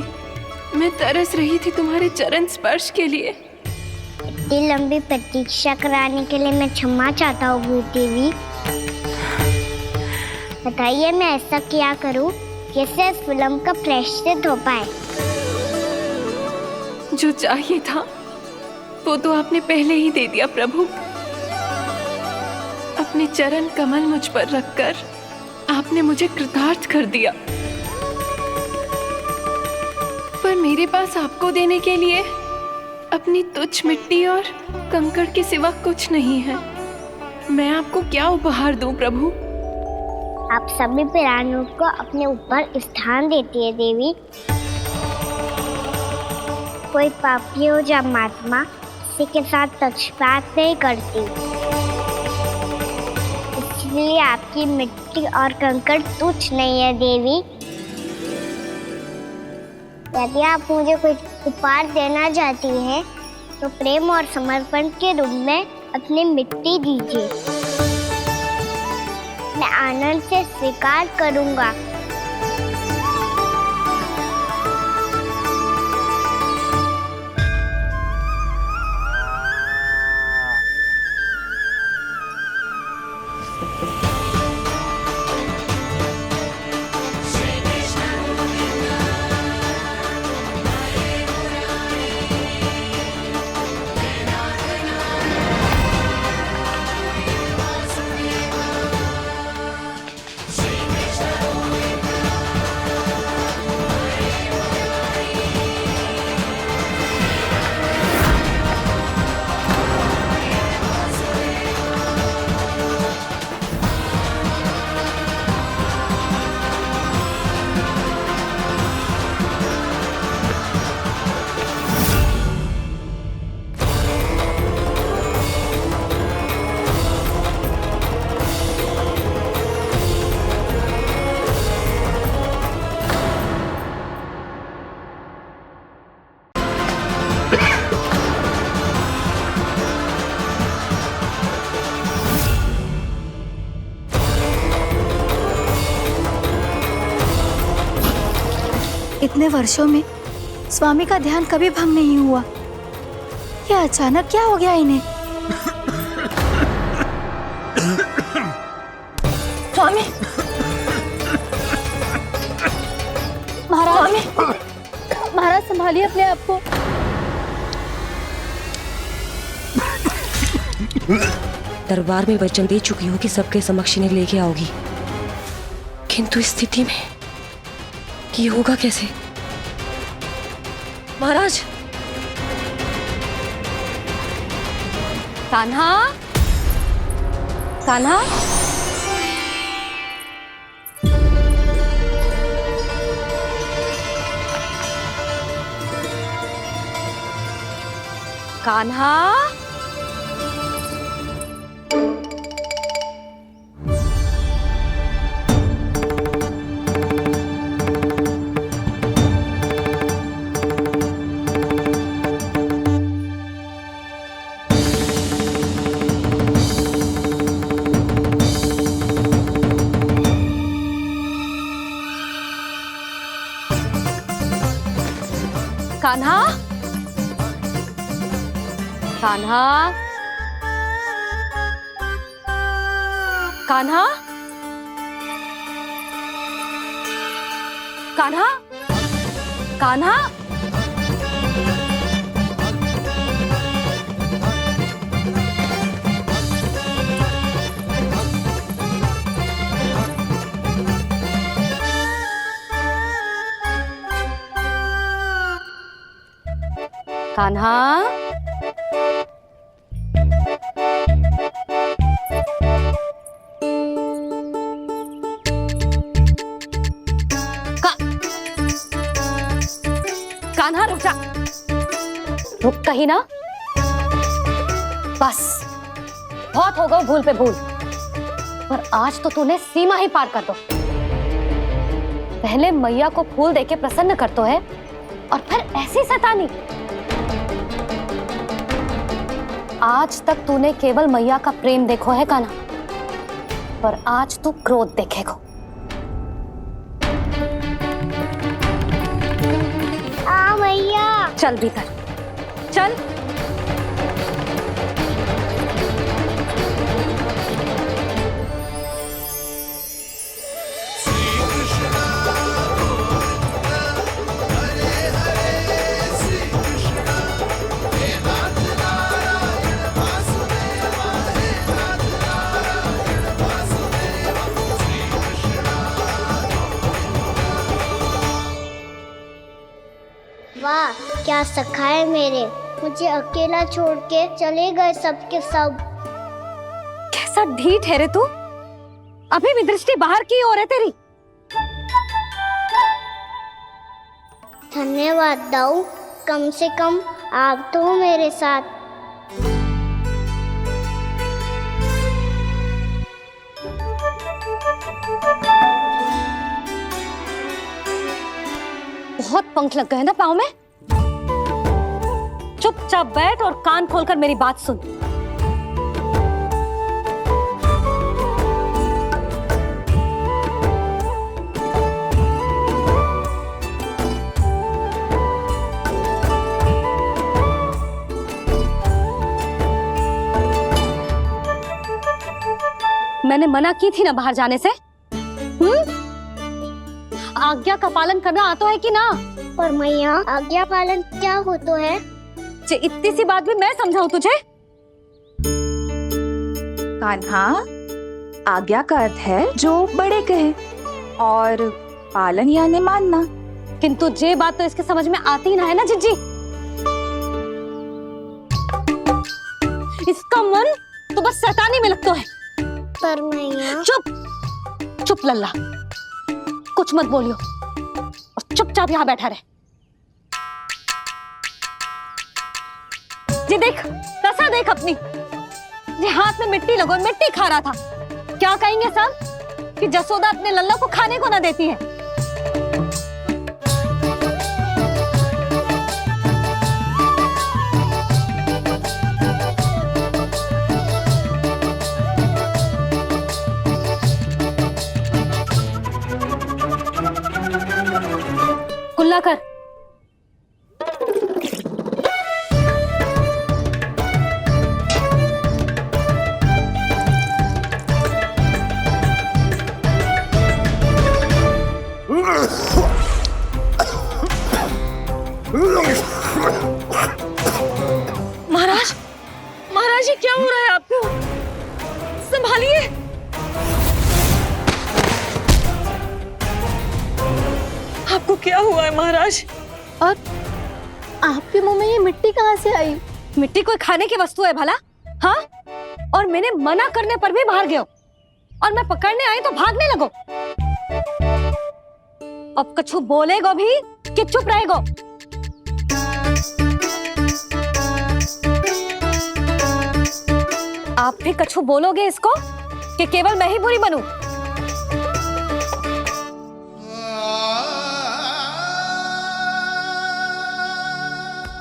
मैं तरस रही थी तुम्हारे चरण स्पर्श के लिए। इतनी लंबी प्रतीक्षा कराने के लिए मैं क्षमा चाहता हूँ देवी। बताइए मैं ऐसा क्या करूँ जिससे इस फिल्म का प्रायश्चित हो पाए। जो चाहिए था वो तो आपने पहले ही दे दिया प्रभु। अपने चरण कमल मुझ पर रखकर आपने मुझे कृतार्थ कर दिया। पर मेरे पास आपको देने के लिए अपनी तुच्छ मिट्टी और कंकड़ के सिवा कुछ नहीं है। मैं आपको क्या उपहार दूं प्रभु? आप सभी प्राणियों को अपने ऊपर स्थान देती है देवी। कोई पापी हो या महात्मा किसी के साथ पक्षपात नहीं करती, इसलिए आपकी मिट्टी और कंकड़ तुच्छ नहीं है देवी। यदि आप मुझे कोई उपहार देना चाहती हैं तो प्रेम और समर्पण के रूप में अपनी मिट्टी दीजिए। मैं आनंद से स्वीकार करूंगा। इतने वर्षों में स्वामी का ध्यान कभी भंग नहीं हुआ। ये अचानक क्या हो गया इन्हें? स्वामी, महाराज, महाराज संभालिए अपने आप को। दरबार में वचन दे चुकी हो कि सबके समक्ष इन्हें लेके आओगी, किंतु इस स्थिति में ये होगा कैसे? महाराज। कान्हा, कान्हा, कान्हा, कान्हा, कान्हा, कान्हा, कान्हा, कान्हा, कान्हा, कान्हा रुक जा, रुक कहीं ना। बस बहुत हो गया भूल पे भूल, पर आज तो तूने सीमा ही पार कर दो। पहले मैया को फूल देके प्रसन्न कर तो है और फिर ऐसी सतानी। आज तक तूने केवल मैया का प्रेम देखो है कान्हा, पर आज तू क्रोध देखेगा। मैया चल भीतर चल। वाह क्या सखा है मेरे, मुझे अकेला छोड़ के चले गए सबके सब। कैसा ढीठ है रे तू, अभी भी दृष्टि बाहर की ओर है तेरी। धन्यवाद दाऊ, कम से कम आप तो हो मेरे साथ। बहुत पंख लग गए ना पाँव में। चुपचाप बैठ और कान खोलकर मेरी बात सुन। मैंने मना की थी ना बाहर जाने से। आज्ञा का पालन करना आता है कि ना? पर मैया आज्ञा पालन क्या हो तो है? इतनी सी बात भी मैं समझाऊं तुझे? कान्हा, आज्ञा का अर्थ है जो बड़े कहे, और पालन यानी मानना। किंतु ये बात तो इसके समझ में आती ही ना है ना जिज्जी। इसका मन तो बस शैतानी में लगता है। पर मैया चुप चुप लल्ला, कुछ मत बोलियो और चुपचाप यहाँ बैठा रहे। ये देख रसा देख अपनी, ये हाथ में मिट्टी लगो, मिट्टी खा रहा था। क्या कहेंगे सब कि जसोदा अपने लल्ला को खाने को ना देती है। कुल्ला कर। महाराज, महाराज ये क्या हो रहा है आपको? संभालिए। आपको क्या हुआ है महाराज? आपके मुंह में ये मिट्टी कहाँ से आई? मिट्टी कोई खाने की वस्तु है भला? हाँ, और मैंने मना करने पर भी बाहर गए हो और मैं पकड़ने आई तो भागने लगो। अब कछु बोलेगो भी कि चुप रहेगो? आप भी कछु बोलोगे इसको कि केवल मैं ही बुरी बनूं?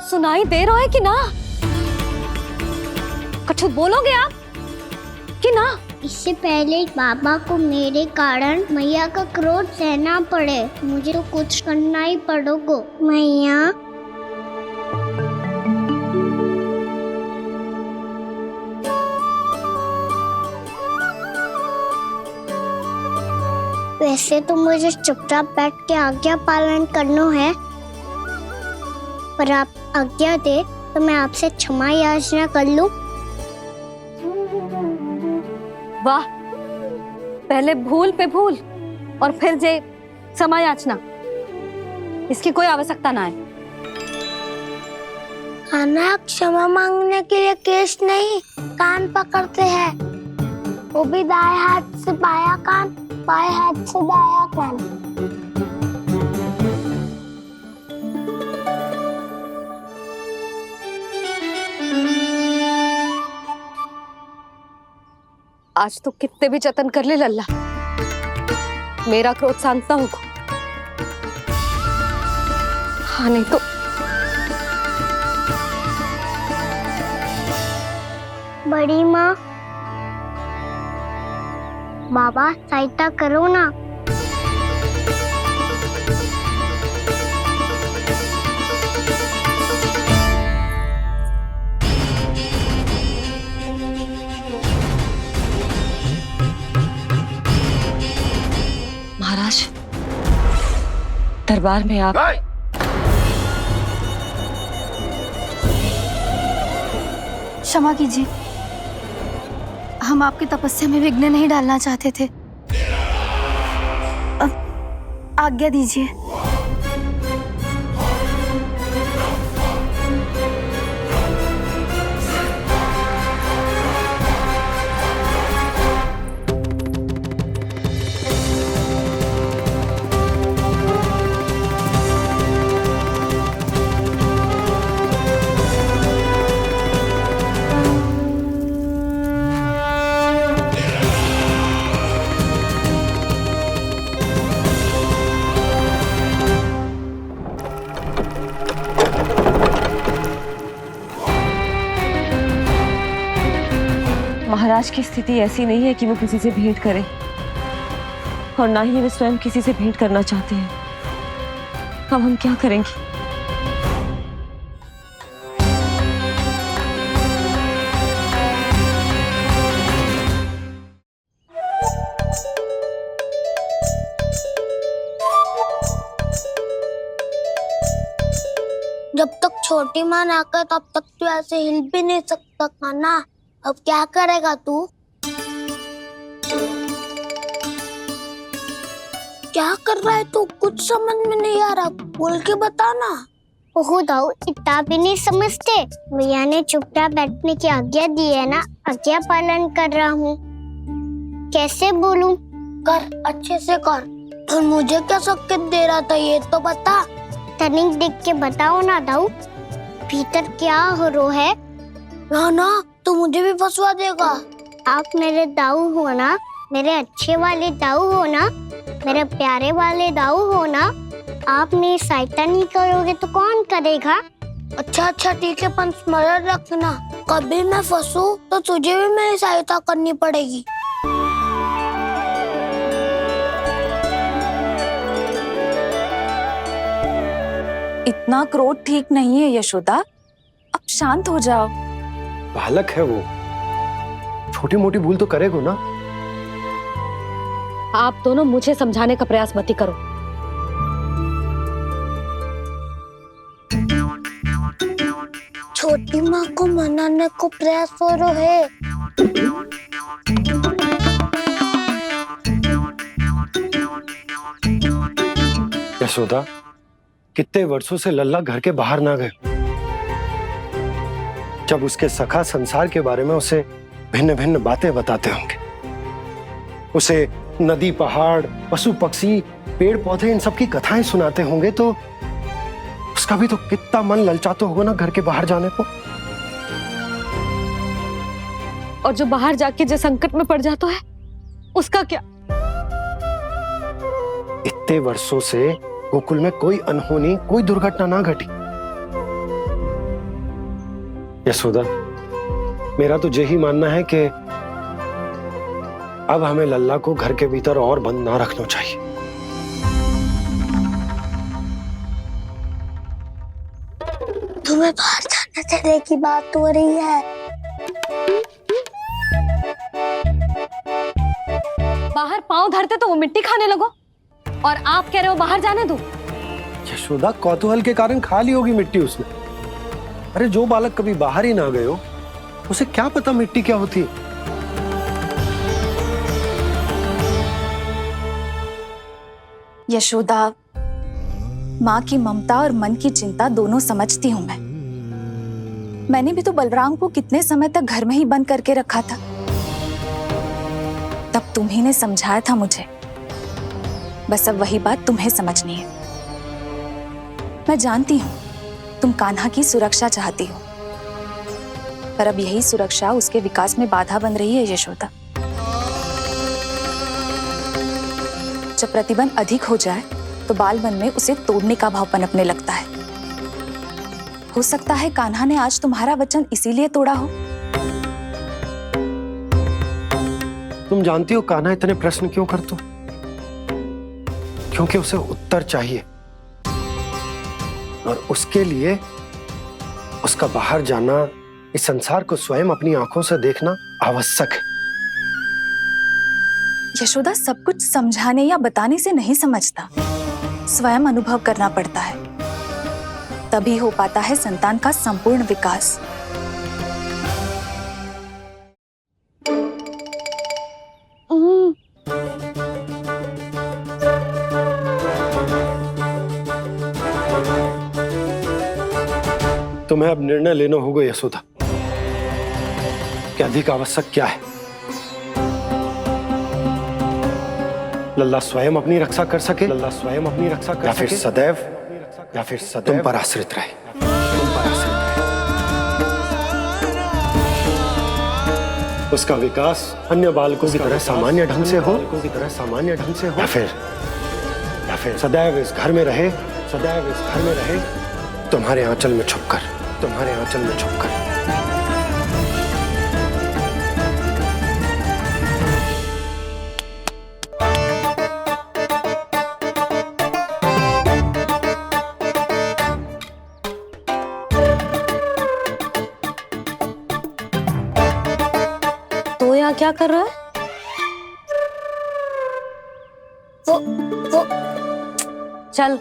सुनाई दे रहा है कि ना? कछु बोलोगे आप कि ना? इससे पहले बाबा को मेरे कारण मैया का क्रोध सहना पड़े, मुझे तो कुछ करना ही पड़ेगा। मैया, वैसे तो मुझे चुपचाप बैठ के आज्ञा पालन करना है, पर आप आज्ञा दे तो मैं आपसे क्षमा याचना कर लूं। वाह, पहले भूल पे भूल और फिर जे क्षमा याचना, इसकी कोई आवश्यकता ना है। खाना क्षमा मांगने के लिए केस नहीं, कान पकड़ते हैं, वो भी दाएं हाथ से बायां कान, बाएं हाथ से दायां कान। आज तो कितने भी जतन कर ले लल्ला, मेरा क्रोध शांत ना होगा। हाँ नहीं तो बड़ी माँ, बाबा सहायता करो ना। महाराज, दरबार में आप क्षमा कीजिए, हम आपकी तपस्या में विघ्न नहीं डालना चाहते थे। आज्ञा दीजिए। महाराज की स्थिति ऐसी नहीं है कि वो किसी से भेंट करें, और ना ही वे स्वयं किसी से भेंट करना चाहते हैं। अब हम क्या करेंगे? जब तक छोटी माँ ना कर तब तक तो ऐसे हिल भी नहीं सकता था ना। अब क्या करेगा तू? क्या कर रहा है तू? कुछ समझ में नहीं आ रहा, बोल के बता ना। ओहो दाऊ, इतना भी नहीं समझते। भैया ने चुपचाप बैठने की आज्ञा दी है ना, आज्ञा पालन कर रहा हूँ। कैसे बोलूं? कर, अच्छे से कर। और मुझे क्या संकेत दे रहा था ये तो बता। तनिक देख के बताओ ना दाऊ, भीतर क्या हो रहा है? ना तू मुझे भी फंसवा देगा। आप मेरे दाऊ हो ना, मेरे अच्छे वाले दाऊ हो ना, मेरे प्यारे वाले दाऊ हो ना। आप मेरी सहायता नहीं करोगे तो कौन करेगा? अच्छा ठीक है, पर स्मरण रखना, कभी मैं फंसू तो तुझे भी मेरी सहायता करनी पड़ेगी। इतना क्रोध ठीक नहीं है यशोदा, अब शांत हो जाओ। बालक है वो, छोटी मोटी भूल तो करेगा ना। आप दोनों मुझे समझाने का प्रयास मत ही करो। छोटी माँ को मनाने को प्रयास हो रहा है। यशोदा, कितने वर्षों से लल्ला घर के बाहर ना गए। जब उसके सखा संसार के बारे में उसे भिन्न भिन्न बातें बताते होंगे, उसे नदी, पहाड़, पशु पक्षी, पेड़ पौधे, इन सब की कथाएं सुनाते होंगे, तो उसका भी तो कितना मन ललचाता होगा ना घर के बाहर जाने को। और जो बाहर जाके जो संकट में पड़ जाता है उसका क्या? इतने वर्षों से गोकुल में कोई अनहोनी, कोई दुर्घटना ना घटी। यशोदा, मेरा तो यही मानना है कि अब हमें लल्ला को घर के भीतर और बंद ना रखना चाहिए। तुम्हें बाहर जाने देने की बात हो रही है। बाहर पांव धरते तो वो मिट्टी खाने लगो, और आप कह रहे हो बाहर जाने दो। यशोदा, कौतूहल के कारण खा ली होगी मिट्टी उसने। अरे जो बालक कभी बाहर ही ना गए हो, उसे क्या पता मिट्टी क्या होती है। यशोदा, माँ की ममता और मन की चिंता दोनों समझती हूँ मैं। मैंने भी तो बलराम को कितने समय तक घर में ही बंद करके रखा था। तब तुम्ही ने समझाया था मुझे। बस अब वही बात तुम्हें समझनी है। मैं जानती हूँ तुम कान्हा की सुरक्षा चाहती हो, पर अब यही सुरक्षा उसके विकास में बाधा बन रही है यशोदा। जब प्रतिबंध अधिक हो जाए तो बाल मन में उसे तोड़ने का भाव पनपने लगता है। हो सकता है कान्हा ने आज तुम्हारा वचन इसीलिए तोड़ा हो। तुम जानती हो कान्हा इतने प्रश्न क्यों करता? क्योंकि उसे उत्तर चाहिए, और उसके लिए उसका बाहर जाना, इस संसार को स्वयं अपनी आंखों से देखना आवश्यक है। यशोदा, सब कुछ समझाने या बताने से नहीं समझता, स्वयं अनुभव करना पड़ता है। तभी हो पाता है संतान का संपूर्ण विकास। तुम्हें अब निर्णय लेना होगा यशोदा कि अधिक आवश्यक क्या है। लल्ला स्वयं अपनी रक्षा कर सके, लल्ला स्वयं अपनी रक्षा कर सके, या फिर सदैव तुम पर आश्रित रहे, तुम पर आश्रित रहे। उसका विकास अन्य बालकों की तरह सामान्य ढंग से हो, या फिर सदैव इस घर में रहे, सदैव इस घर में रहे, तुम्हारे आंचल में छुपकर, तुम्हारे आंचल में छुपकर। तो यहाँ क्या कर रहा है? वो चल।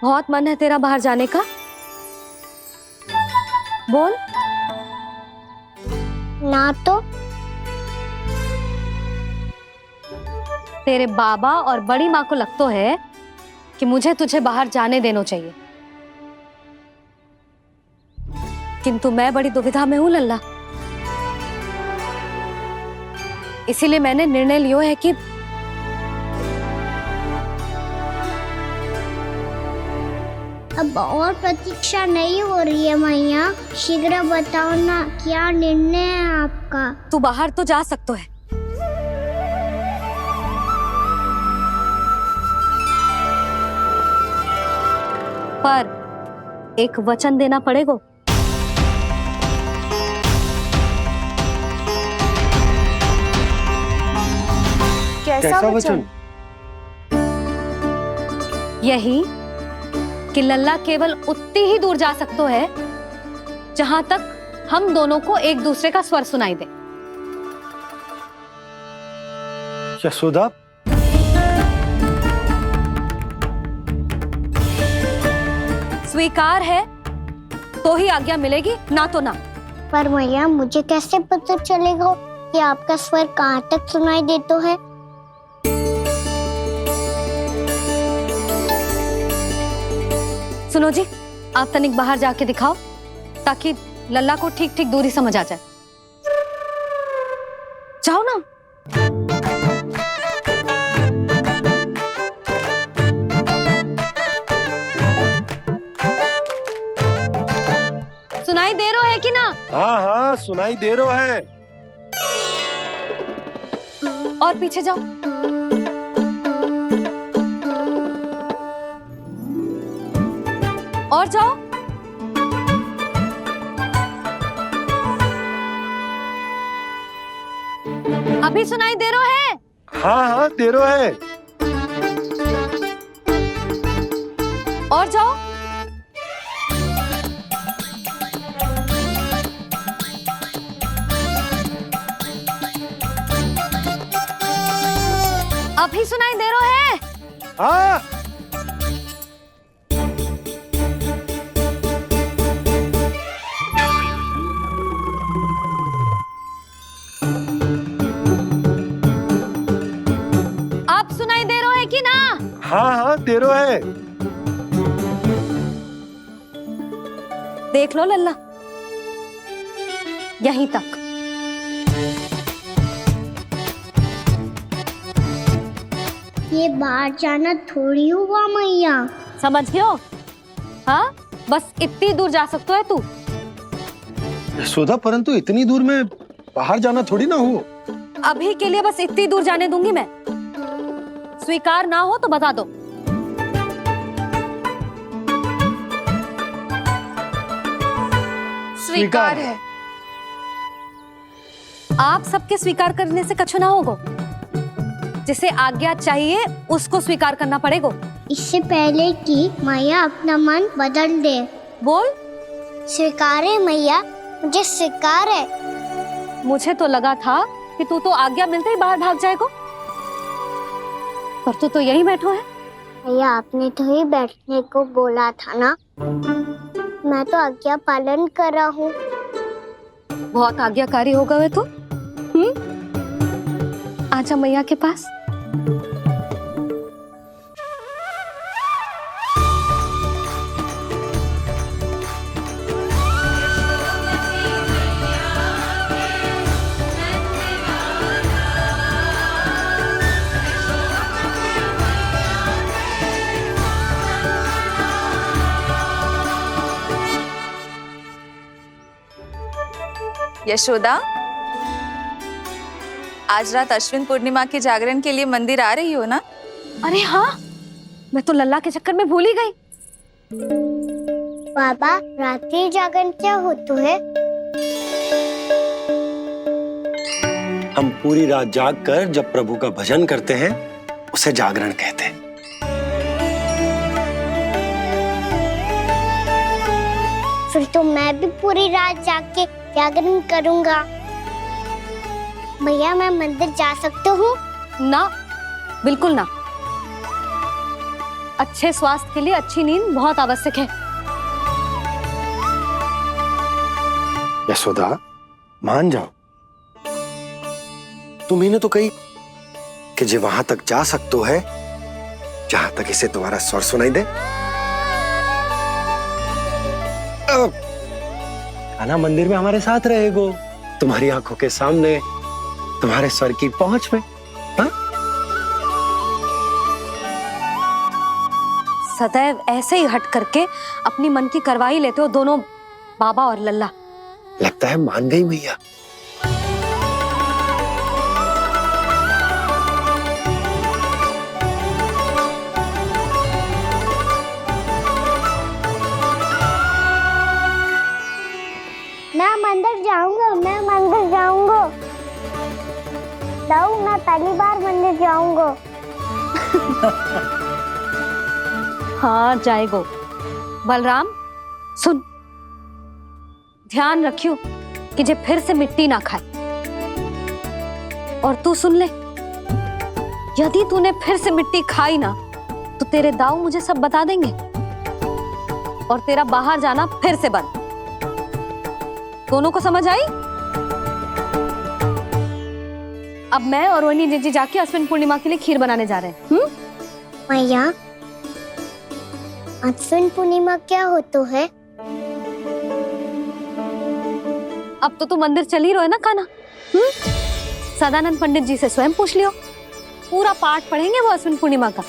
बहुत मन है तेरा बाहर जाने का? बोल। ना तो तेरे बाबा और बड़ी माँ को लगता है कि मुझे तुझे बाहर जाने देना चाहिए, किंतु मैं बड़ी दुविधा में हूं लल्ला। इसीलिए मैंने निर्णय लिया है कि अब और प्रतीक्षा नहीं हो रही है मैया। शीघ्र बताओ ना, क्या निर्णय है आपका? तू बाहर तो जा सकता है, पर एक वचन देना पड़ेगा। कैसा वचन? यही कि लल्ला केवल उतनी ही दूर जा सकता है जहां तक हम दोनों को एक दूसरे का स्वर सुनाई दे। यशोदा, स्वीकार है तो ही आज्ञा मिलेगी, ना तो ना। पर मैया, मुझे कैसे पता चलेगा कि आपका स्वर कहाँ तक सुनाई देता है? सुनो जी, आप तनिक बाहर जाके दिखाओ ताकि लल्ला को ठीक ठीक दूरी समझ आ जाए। जाओ ना। सुनाई दे रहा है कि ना? हाँ हाँ सुनाई दे रहा है। और पीछे जाओ। और जाओ। अभी सुनाई दे रहा है? हाँ हाँ दे रहा है। और जाओ। अभी सुनाई दे रहा है? हाँ। आप सुनाई दे रहा है कि ना? हाँ हाँ दे रहा है। देख लो लल्ला, यहीं तक। ये बाहर जाना थोड़ी हुआ मैया। समझ गयो? हाँ, बस इतनी दूर जा सकता है तू। यशोदा, परंतु इतनी दूर में बाहर जाना थोड़ी ना हो। अभी के लिए बस इतनी दूर जाने दूंगी मैं। स्वीकार ना हो तो बता दो। स्वीकार है। आप सबके स्वीकार करने से कछु ना होगो। जिसे आज्ञा चाहिए उसको स्वीकार करना पड़ेगा। इससे पहले कि मैया अपना मन बदल दे। बोल। स्वीकार है मैया, मुझे स्वीकार है। मुझे तो लगा था कि तू तो आज्ञा मिलते ही बाहर भाग जाएगा, पर तू तो यहीं बैठो है। मैया, आपने तो ही बैठने को बोला था ना। मैं तो आज्ञा पालन कर रहा हूँ। बहुत आज्ञाकारी हो गए तो। आजा मैया के पास। यशोदा, आज रात अश्विन पूर्णिमा के जागरण के लिए मंदिर आ रही हो ना? अरे हाँ, मैं तो लल्ला के चक्कर में भूल ही गई। बाबा, रात्रि जागरण क्या होता है? हम पूरी रात जाग कर जब प्रभु का भजन करते हैं उसे जागरण कहते हैं। फिर तो मैं भी पूरी रात जाग के जागरण करूंगा। भैया, मैं मंदिर जा सकती हूँ? ना, बिल्कुल ना। अच्छे स्वास्थ्य के लिए अच्छी नींद बहुत आवश्यक है। यशोदा, मान जाओ। तुम्ही ने तो कही कि जे वहां तक जा सकते है जहां तक इसे तुम्हारा स्वर सुनाई दे। आना मंदिर में हमारे साथ रहेगो, तुम्हारी आंखों के सामने, तुम्हारे स्वर की पहुंच में। हा? सदैव ऐसे ही हट करके अपनी मन की करवाई लेते हो दोनों बाबा और लल्ला। लगता है मान गई मैया। मैं मंदिर जाऊंगा, मैं मंदिर जाऊंगा। दाऊ, मैं पहली बार मंदिर जाऊंगा। हाँ, जाएगो। बलराम, सुन, ध्यान रखियो कि जे फिर से मिट्टी ना खाए। और तू सुन ले, यदि तूने फिर से मिट्टी खाई ना तो तेरे दाऊ मुझे सब बता देंगे और तेरा बाहर जाना फिर से बंद। दोनों को समझ आई? अब मैं और रोहिणी जीजी जाके अश्विन पूर्णिमा के लिए खीर बनाने जा रहे हैं। मैया, अश्विन पूर्णिमा क्या होता है? अब तो तू मंदिर चल ही रहो है ना कान्हा। सदानंद पंडित जी से स्वयं पूछ लियो, पूरा पाठ पढ़ेंगे वो अश्विन पूर्णिमा का।